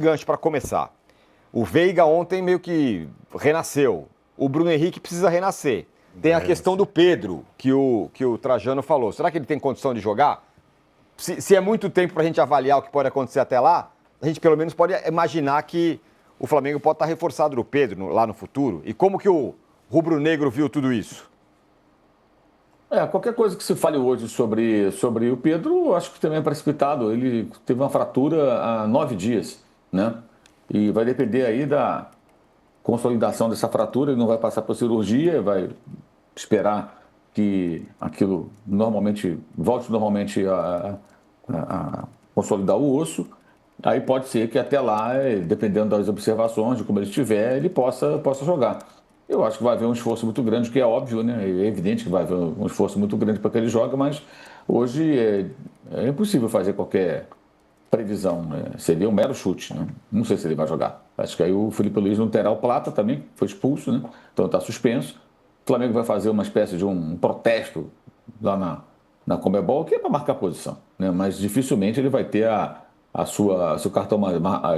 Gancho para começar. O Veiga ontem meio que renasceu. O Bruno Henrique precisa renascer. Tem a questão do Pedro, que o Trajano falou. Será que ele tem condição de jogar? Se é muito tempo para a gente avaliar o que pode acontecer até lá, a gente pelo menos pode imaginar que o Flamengo pode estar reforçado no Pedro lá no futuro. E como que o rubro-negro viu tudo isso? Qualquer coisa que se fale hoje sobre o Pedro, acho que também é precipitado. Ele teve uma fratura há 9 dias, né? E vai depender aí da consolidação dessa fratura. Ele não vai passar por cirurgia, vai esperar que aquilo volte normalmente a consolidar o osso. Aí pode ser que até lá, dependendo das observações, de como ele estiver, ele possa jogar. Eu acho que vai haver um esforço muito grande, que é óbvio, né? É evidente que vai haver um esforço muito grande para que ele jogue, mas hoje é impossível fazer qualquer previsão, né? Seria um mero chute, né? Não sei se ele vai jogar. Acho que aí o Felipe Luiz não terá o Plata também, foi expulso, né? Então está suspenso. O Flamengo vai fazer uma espécie de um protesto lá na Conmebol, que é para marcar posição, né? Mas dificilmente ele vai ter seu cartão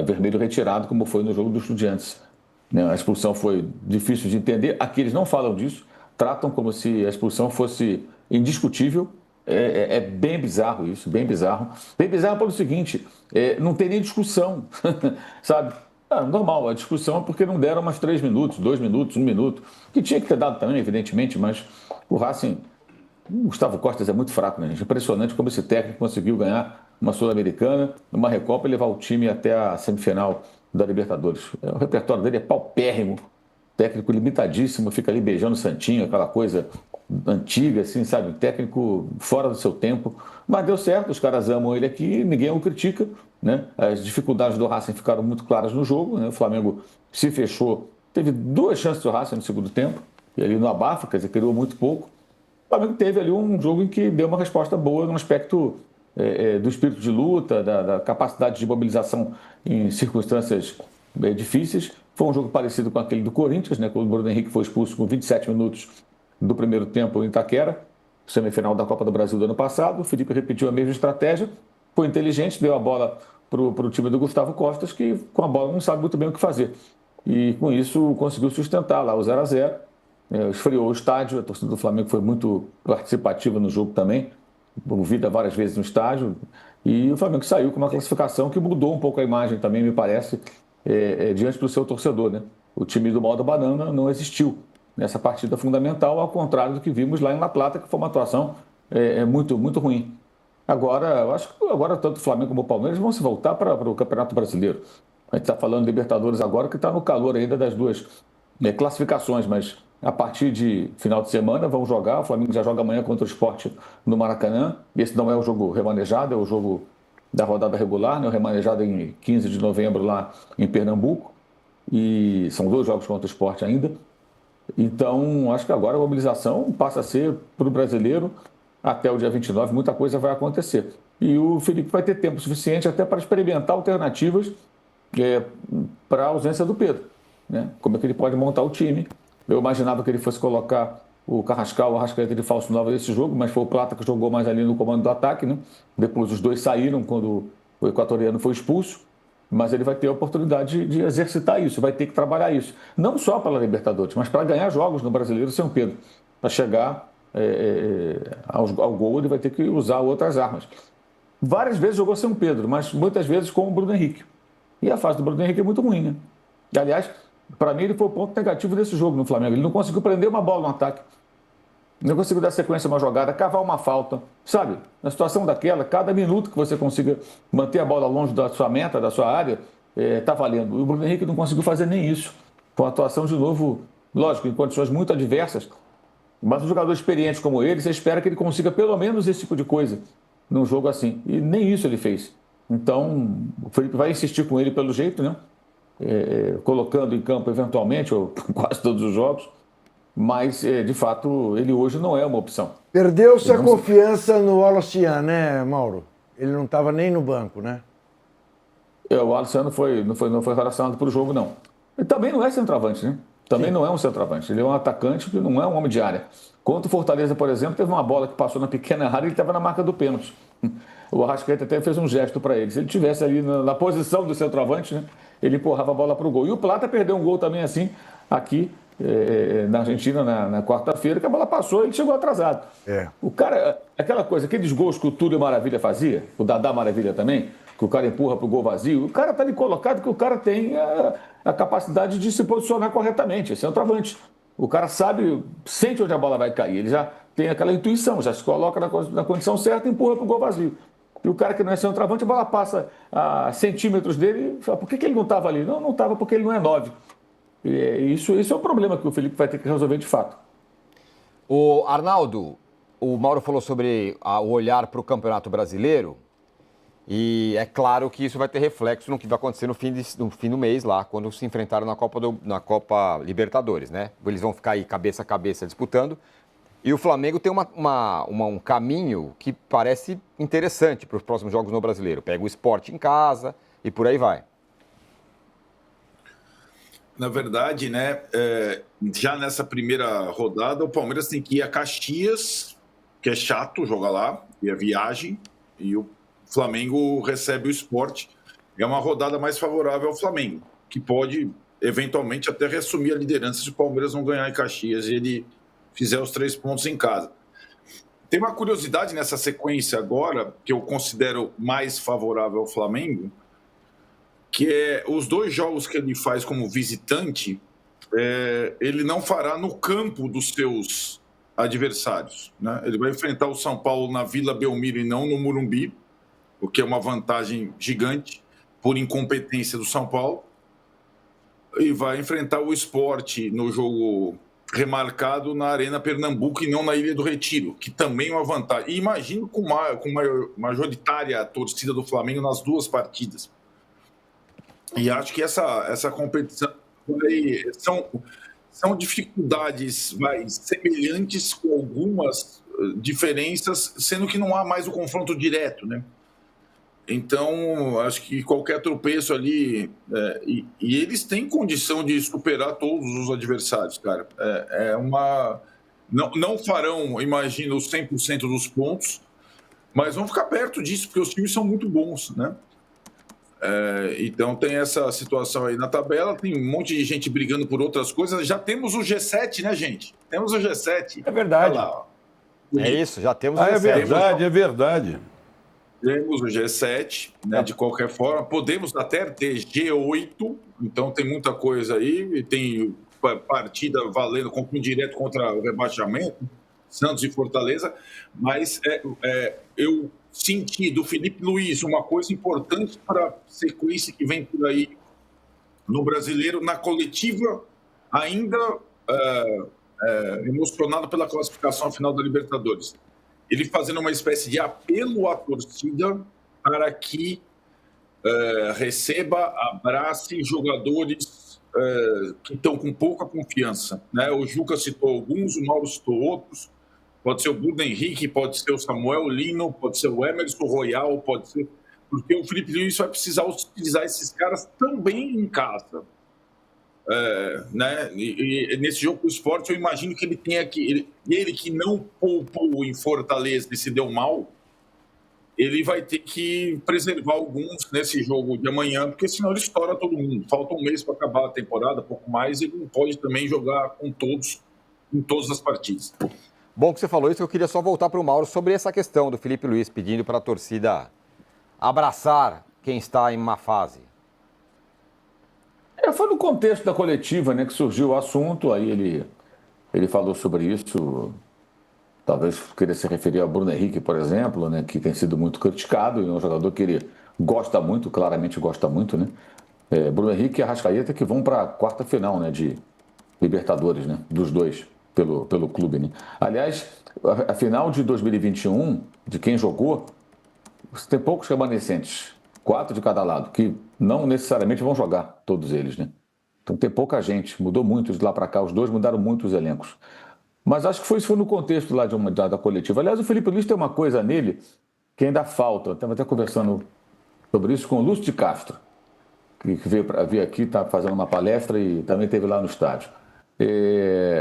vermelho retirado, como foi no jogo do Estudiantes, né? A expulsão foi difícil de entender. Aqui eles não falam disso, tratam como se a expulsão fosse indiscutível. É bem bizarro isso, bem bizarro. Bem bizarro pelo seguinte, não tem nem discussão, sabe? Normal, a discussão é porque não deram mais 3 minutos, 2 minutos, 1 minuto, que tinha que ter dado também, evidentemente, mas o Racing, o Gustavo Costa é muito fraco, né, gente? Impressionante como esse técnico conseguiu ganhar uma Sul-Americana, uma Recopa e levar o time até a semifinal da Libertadores. O repertório dele é paupérrimo, técnico limitadíssimo, fica ali beijando o Santinho, aquela coisa antiga, assim, sabe? Um técnico fora do seu tempo. Mas deu certo, os caras amam ele aqui, ninguém o critica, né? As dificuldades do Racing ficaram muito claras no jogo, né? O Flamengo se fechou, teve 2 chances do Racing no segundo tempo, e ali no abafa, quer dizer, criou muito pouco. O Flamengo teve ali um jogo em que deu uma resposta boa no aspecto do espírito de luta, da capacidade de mobilização em circunstâncias difíceis. Foi um jogo parecido com aquele do Corinthians, né? Quando o Bruno Henrique foi expulso com 27 minutos do primeiro tempo em Itaquera, semifinal da Copa do Brasil do ano passado. O Felipe repetiu a mesma estratégia, foi inteligente, deu a bola para o time do Gustavo Costas, que com a bola não sabe muito bem o que fazer. E com isso conseguiu sustentar lá o 0-0. Esfriou o estádio, a torcida do Flamengo foi muito participativa no jogo também, ouvida várias vezes no estádio, e o Flamengo saiu com uma classificação que mudou um pouco a imagem também, me parece, diante do seu torcedor, né? O time do Mal da Banana não existiu nessa partida fundamental, ao contrário do que vimos lá em La Plata, que foi uma atuação muito, muito ruim. Agora, eu acho que agora tanto o Flamengo como o Palmeiras vão se voltar para o Campeonato Brasileiro. A gente está falando de Libertadores agora, que está no calor ainda das duas classificações, mas a partir de final de semana vão jogar. O Flamengo já joga amanhã contra o Sport no Maracanã. Esse não é o jogo remanejado, é o jogo da rodada regular, né? O remanejado em 15 de novembro lá em Pernambuco. E são 2 jogos contra o Sport ainda. Então, acho que agora a mobilização passa a ser para o brasileiro até o dia 29, muita coisa vai acontecer. E o Felipe vai ter tempo suficiente até para experimentar alternativas para a ausência do Pedro, né? Como é que ele pode montar o time. Eu imaginava que ele fosse colocar o Carrascal, o Arrascaeta de falso 9 nesse jogo, mas foi o Plata que jogou mais ali no comando do ataque, né? Depois os dois saíram quando o equatoriano foi expulso, mas ele vai ter a oportunidade de exercitar isso, vai ter que trabalhar isso. Não só pela Libertadores, mas para ganhar jogos no Brasileiro sem o Pedro. Para chegar ao gol, ele vai ter que usar outras armas. Várias vezes jogou sem o Pedro, mas muitas vezes com o Bruno Henrique. E a fase do Bruno Henrique é muito ruim, né? E, aliás, para mim ele foi o ponto negativo desse jogo no Flamengo. Ele não conseguiu prender uma bola no ataque. Não conseguiu dar sequência a uma jogada, cavar uma falta. Sabe, na situação daquela, cada minuto que você consiga manter a bola longe da sua meta, da sua área, está valendo. E o Bruno Henrique não conseguiu fazer nem isso. Foi uma atuação, de novo, lógico, em condições muito adversas. Mas um jogador experiente como ele, você espera que ele consiga pelo menos esse tipo de coisa num jogo assim. E nem isso ele fez. Então, o Felipe vai insistir com ele pelo jeito, né? Colocando em campo eventualmente, ou quase todos os jogos, mas de fato ele hoje não é uma opção. Perdeu-se a Não... confiança no Wallace, né, Mauro? Ele não estava nem no banco, né? O Alisson não foi relacionado para o jogo, não. Ele também não é centroavante, né? Também não é um centroavante. Ele é um atacante que não é um homem de área. Contra o Fortaleza, por exemplo, teve uma bola que passou na pequena área e ele estava na marca do pênalti. O Arrascaeta até fez um gesto para ele. Se ele estivesse ali na posição do centroavante, né, ele empurrava a bola para o gol. E o Plata perdeu um gol também assim, aqui na Argentina, na quarta-feira, que a bola passou e ele chegou atrasado. O cara, aquela coisa, aqueles gols que o Túlio Maravilha fazia, o Dadá Maravilha também, que o cara empurra para o gol vazio, o cara está ali colocado que o cara tem a capacidade de se posicionar corretamente, é centroavante. O cara sabe, sente onde a bola vai cair, ele já tem aquela intuição, já se coloca na condição certa e empurra para o gol vazio. E o cara que não é centroavante, a bola passa a centímetros dele e fala, por que ele não estava ali? Não estava porque ele não é 9. Isso é o problema que o Felipe vai ter que resolver de fato. O Arnaldo, o Mauro falou sobre o olhar para o Campeonato Brasileiro e é claro que isso vai ter reflexo no que vai acontecer no fim do mês lá, quando se enfrentaram na Copa Libertadores, né? Eles vão ficar aí cabeça a cabeça disputando e o Flamengo tem um caminho que parece interessante para os próximos jogos no Brasileiro. Pega o Sport em casa e por aí vai. Na verdade, né, já nessa primeira rodada, o Palmeiras tem que ir a Caxias, que é chato jogar lá, e a viagem, e o Flamengo recebe o Sport. É uma rodada mais favorável ao Flamengo, que pode, eventualmente, até reassumir a liderança se o Palmeiras não ganhar em Caxias e ele fizer os 3 pontos em casa. Tem uma curiosidade nessa sequência agora, que eu considero mais favorável ao Flamengo, que é os 2 jogos que ele faz como visitante, ele não fará no campo dos seus adversários, né? Ele vai enfrentar o São Paulo na Vila Belmiro e não no Morumbi, o que é uma vantagem gigante por incompetência do São Paulo, e vai enfrentar o Sport no jogo remarcado na Arena Pernambuco e não na Ilha do Retiro, que também é uma vantagem. E imagino com uma majoritária torcida do Flamengo nas 2 partidas. E acho que essa competição são dificuldades semelhantes com algumas diferenças, sendo que não há mais o confronto direto, né? Então, acho que qualquer tropeço ali... e eles têm condição de superar todos os adversários, cara. Não farão, imagino, 100% dos pontos, mas vão ficar perto disso, porque os times são muito bons, né? Então tem essa situação aí na tabela, tem um monte de gente brigando por outras coisas. Já temos o G7, né, gente? Temos o G7. É verdade. Olha lá, É isso, já temos o É G7. verdade, é verdade. temos o G7, né? De qualquer forma, podemos até ter G8, então tem muita coisa aí, e tem partida valendo com direto contra o rebaixamento, Santos e Fortaleza, mas eu senti do Felipe Luiz uma coisa importante para a sequência que vem por aí no Brasileiro, na coletiva, ainda emocionado pela classificação final da Libertadores. Ele fazendo uma espécie de apelo à torcida para que receba, abrace jogadores que estão com pouca confiança, né? O Juca citou alguns, o Mauro citou outros. Pode ser o Bruno Henrique, pode ser o Samuel Lino, pode ser o Emerson Royal, pode ser... Porque o Felipe Luiz vai precisar utilizar esses caras também em casa. Né? E nesse jogo com o Sport, eu imagino que ele tenha que... Ele que não poupou em Fortaleza e se deu mal, ele vai ter que preservar alguns nesse jogo de amanhã, porque senão ele estoura todo mundo. Falta um mês para acabar a temporada, pouco mais, e ele não pode também jogar com todos, em todas as partidas. Bom que você falou isso, eu queria só voltar para o Mauro sobre essa questão do Felipe Luiz pedindo para a torcida abraçar quem está em má fase. Foi no contexto da coletiva, né, que surgiu o assunto, aí ele falou sobre isso, talvez queria se referir ao Bruno Henrique, por exemplo, né, que tem sido muito criticado, e é um jogador que ele gosta muito, claramente gosta muito, né? Bruno Henrique e Arrascaeta que vão para a quarta final, né, de Libertadores, né, dos dois. Pelo clube, né? Aliás, a final de 2021, de quem jogou, tem poucos remanescentes, 4 de cada lado, que não necessariamente vão jogar, todos eles, né? Então tem pouca gente, mudou muito de lá para cá, os dois mudaram muito os elencos. Mas acho que isso foi no contexto lá da coletiva. Aliás, o Felipe Luiz tem uma coisa nele que ainda falta, eu estava até conversando sobre isso com o Lúcio de Castro, que veio aqui, está fazendo uma palestra e também esteve lá no estádio.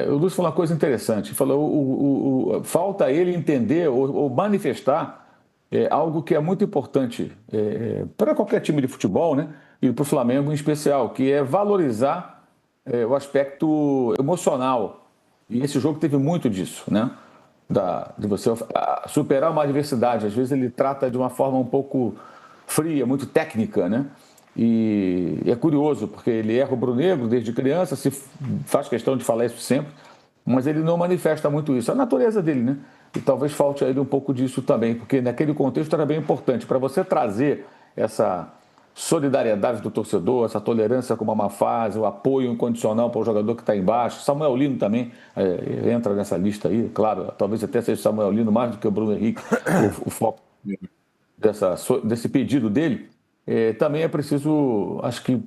O Lúcio falou uma coisa interessante. Falou, falta ele entender ou manifestar algo que é muito importante para qualquer time de futebol, né? E para o Flamengo em especial, que é valorizar o aspecto emocional. E esse jogo teve muito disso, né? De você superar uma adversidade. Às vezes ele trata de uma forma um pouco fria, muito técnica, né? E é curioso, porque ele é rubro-negro desde criança, se faz questão de falar isso sempre, mas ele não manifesta muito isso. É a natureza dele, né? E talvez falte a ele um pouco disso também, porque naquele contexto era bem importante. Para você trazer essa solidariedade do torcedor, essa tolerância com uma má fase, o apoio incondicional para o jogador que está embaixo. Samuel Lino também entra nessa lista aí, claro, talvez até seja Samuel Lino mais do que o Bruno Henrique, o foco desse pedido dele. Também é preciso, acho que,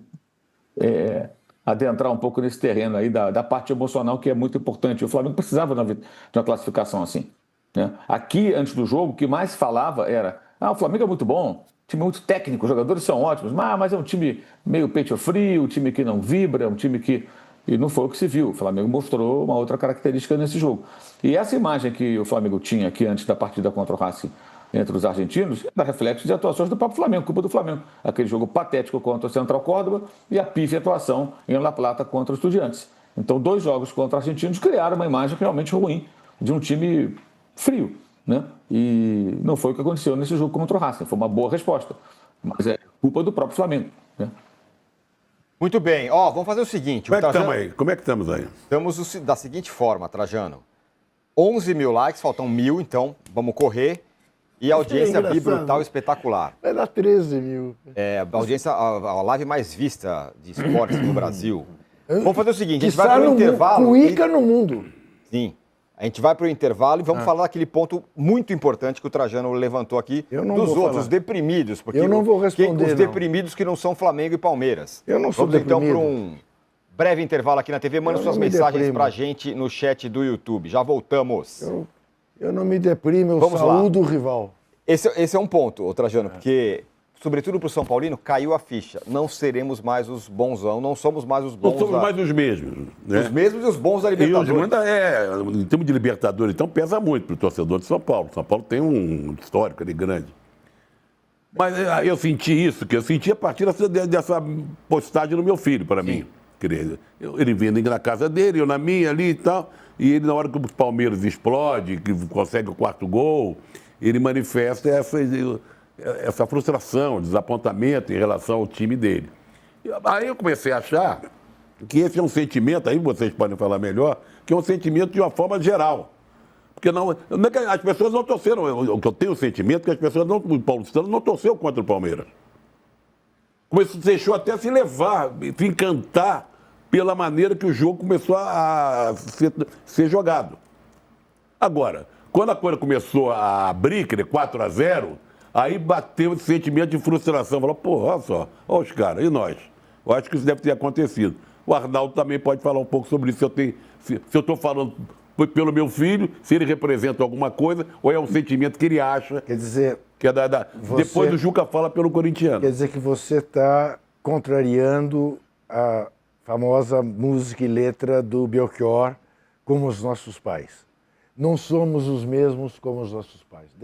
adentrar um pouco nesse terreno aí da parte emocional, que é muito importante. O Flamengo precisava de uma classificação assim, né? Aqui, antes do jogo, o que mais falava era: o Flamengo é muito bom, time muito técnico, os jogadores são ótimos, mas é um time meio peito frio, um time que não vibra, um time que... E não foi o que se viu. O Flamengo mostrou uma outra característica nesse jogo. E essa imagem que o Flamengo tinha aqui antes da partida contra o Racing entre os argentinos, dá reflexo de atuações do próprio Flamengo, culpa do Flamengo. Aquele jogo patético contra o Central Córdoba e a pífia atuação em La Plata contra os Estudiantes. Então, 2 jogos contra os argentinos criaram uma imagem realmente ruim de um time frio, né? E não foi o que aconteceu nesse jogo contra o Racing. Foi uma boa resposta, mas é culpa do próprio Flamengo, né? Muito bem. Vamos fazer o seguinte. Como é que estamos aí? Como é que estamos aí? Estamos da seguinte forma, Trajano. 11 mil likes, faltam 1.000, então vamos correr. E a audiência brutal, espetacular. Vai dar 13 mil. A audiência, a live mais vista de esportes no Brasil. Vamos fazer o seguinte, a gente vai para o no intervalo. Cuíca no mundo. Sim. A gente vai para o intervalo e vamos falar daquele ponto muito importante que o Trajano levantou aqui, dos outros, os deprimidos. Porque eu não vou responder, os deprimidos que não são Flamengo e Palmeiras. Eu não sou deprimido. Vamos então para um breve intervalo aqui na TV. Manda suas mensagens para a gente no chat do YouTube. Já voltamos. Eu não me deprimo, eu saúdo o rival. Esse é um ponto, Trajano, porque, sobretudo para o São Paulino, caiu a ficha. Não seremos mais os bonzão, não somos mais os bons. Não somos mais os mesmos. Né? Os mesmos e os bons da Libertadores. Em termos de Libertadores, então, pesa muito para o torcedor de São Paulo. São Paulo tem um histórico ali grande. Mas eu senti isso, que eu senti a partir dessa postagem no meu filho, para mim. Ele vindo na casa dele, eu na minha ali e tal. E ele, na hora que o Palmeiras explode, que consegue o 4º gol, ele manifesta essa frustração, desapontamento em relação ao time dele. Aí eu comecei a achar que esse é um sentimento, aí vocês podem falar melhor, que é um sentimento de uma forma geral. Porque as pessoas não torceram, eu tenho o sentimento que as pessoas o paulistano não torceu contra o Palmeiras. Deixou até se levar, se encantar pela maneira que o jogo começou a ser jogado. Agora, quando a coisa começou a abrir, 4-0, aí bateu esse sentimento de frustração. Falou, olha só, olha os caras, e nós? Eu acho que isso deve ter acontecido. O Arnaldo também pode falar um pouco sobre isso, se eu estou falando pelo meu filho, se ele representa alguma coisa, ou é um sentimento que ele acha. Quer dizer, que é depois do Juca fala pelo corintiano. Quer dizer que você está contrariando a famosa música e letra do Belchior, como os nossos pais. Não somos os mesmos como os nossos pais.